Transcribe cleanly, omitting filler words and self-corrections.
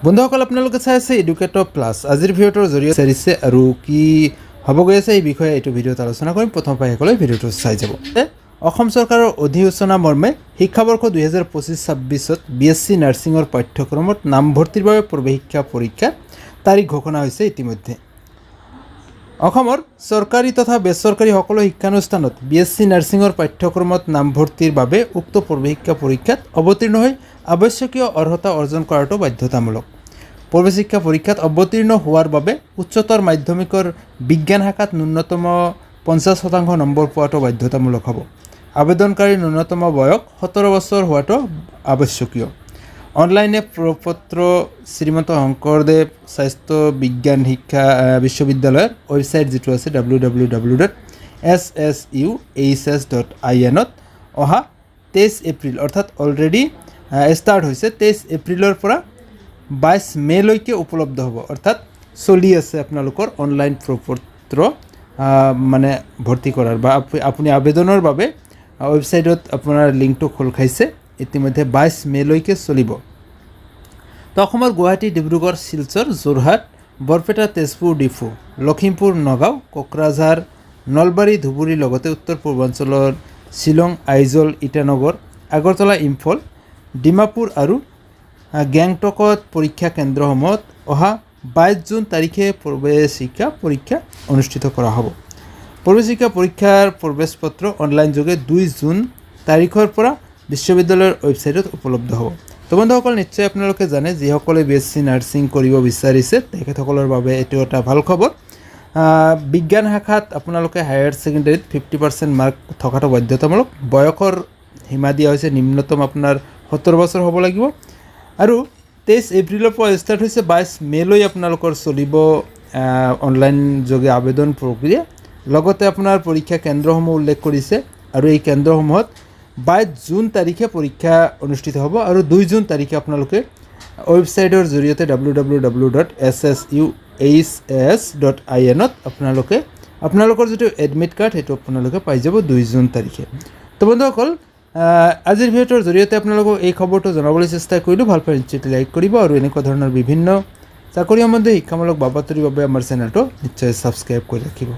বন্ধুসকল আপোনালোকে চাই আছে এডুকেটৰ প্লাছ। আজিৰ ভিডিঅ'টোৰ জৰিয়তে বিচাৰিছে আৰু কি হ'ব গৈ আছে এই বিষয়ে এইটো ভিডিঅ'ত আলোচনা কৰিম। প্ৰথম পাই সকলোৱে ভিডিঅ'টো চাই যাব। অসম চৰকাৰৰ অধিসূচনা মৰ্মে শিক্ষাবৰ্ষ 2025-26ত BSc নাৰ্ছিঙৰ পাঠ্যক্ৰমত নামভৰ্তিৰ বাবে প্ৰৱেশিকা পৰীক্ষাৰ তাৰিখ ঘোষণা হৈছে ইতিমধ্যে। অসমৰ চৰকাৰী তথা বেচৰকাৰী সকলো শিক্ষানুষ্ঠানত BSc নাৰ্ছিঙৰ পাঠ্যক্ৰমত নামভৰ্তিৰ বাবে উক্ত প্ৰৱেশিকা পৰীক্ষাত অৱতীৰ্ণ হৈ আৱশ্যকীয় অৰ্হতা অৰ্জন কৰাটো বাধ্যতামূলক। প্ৰৱেশিকা পৰীক্ষাত অৱতীৰ্ণ হোৱাৰ বাবে উচ্চতৰ মাধ্যমিকৰ বিজ্ঞান শাখাত ন্যূনতম 50% নম্বৰ পোৱাটো বাধ্যতামূলক হ'ব। আবেদনকাৰীৰ ন্যূনতম বয়স 17 বছৰ হোৱাটো আৱশ্যকীয়। অনলাইনে প্ৰপত্ৰ শ্ৰীমন্ত শংকৰদেৱ স্বাস্থ্য বিজ্ঞান শিক্ষা বিশ্ববিদ্যালয়ৰ ৱেবছাইট যিটো আছে www.ssuhs.in ত অহা 23 এপ্ৰিল অৰ্থাৎ অলৰেডি ষ্টাৰ্ট হৈছে। 23 এপ্ৰিলৰ পৰা 22 মেলৈকে উপলব্ধ হ'ব, অৰ্থাৎ চলি আছে আপোনালোকৰ অনলাইন প্ৰপত্ৰ মানে ভৰ্তি কৰাৰ বা আপুনি আবেদনৰ বাবে ৱেবছাইটত আপোনাৰ লিংকটো খোল খাইছে। ইতিমধ্যে 22 মেলৈকে চলিব। তো অসমৰ গুৱাহাটী, ডিব্ৰুগড়, শিলচৰ, যোৰহাট, বৰপেটা, তেজপুৰ, ডিফু, লখিমপুৰ, নগাঁও, কোকৰাঝাৰ, নলবাৰী, ধুবুৰীৰ লগতে উত্তৰ পূৰ্বাঞ্চলৰ শ্বিলং, আইজল, ইটানগৰ, আগৰতলা, ইম্ফল, ডিমাপুৰ আৰু গেংটকত পৰীক্ষা কেন্দ্ৰসমূহত অহা 22 জুন তাৰিখে প্ৰৱেশিকা পৰীক্ষা অনুষ্ঠিত কৰা হ'ব। প্ৰৱেশিকা পৰীক্ষাৰ প্ৰৱেশ পত্ৰ অনলাইন যোগে 2 জুন তাৰিখৰ পৰা বিশ্ববিদ্যালয়ৰ ৱেবছাইটত উপলব্ধ হ'ব। তো বন্ধুসকল, নিশ্চয় আপোনালোকে জানে যিসকলে BSc নাৰ্ছিং কৰিব বিচাৰিছে তেখেতসকলৰ বাবে এইটো এটা ভাল খবৰ। বিজ্ঞান শাখাত আপোনালোকে হায়াৰ ছেকেণ্ডেৰীত 50% মাৰ্ক থকাটো বাধ্যতামূলক। বয়সৰ সীমা দিয়া হৈছে নিম্নতম আপোনাৰ 17 বছৰ হ'ব লাগিব আৰু 23 এপ্ৰিলৰ পৰা ষ্টাৰ্ট হৈছে। 22 মেলৈ আপোনালোকৰ চলিব অনলাইন যোগে আবেদন প্ৰক্ৰিয়া। লগতে আপোনাৰ পৰীক্ষা কেন্দ্ৰসমূহ উল্লেখ কৰিছে আৰু এই কেন্দ্ৰসমূহত 22 জুন তাৰিখে পৰীক্ষা অনুষ্ঠিত হ'ব আৰু 2 জুন তাৰিখে আপোনালোকে ৱেবছাইটৰ জৰিয়তে www.ssuhs.in ত আপোনালোকৰ যিটো এডমিট কাৰ্ড সেইটো আপোনালোকে পাই যাব 2 জুন তাৰিখে। তো বন্ধুসকল, আজিৰ ভিডিঅ'টোৰ জৰিয়তে আপোনালোকক এই খবৰটো জনাবলৈ চেষ্টা কৰিলোঁ। ভাল পাই নিশ্চয় লাইক কৰিব আৰু এনেকুৱা ধৰণৰ বিভিন্ন চাকৰি সম্বন্ধীয় শিক্ষামূলক বাতৰিৰ বাবে আমাৰ চেনেলটো নিশ্চয় ছাবস্ক্ৰাইব কৰি ৰাখিব।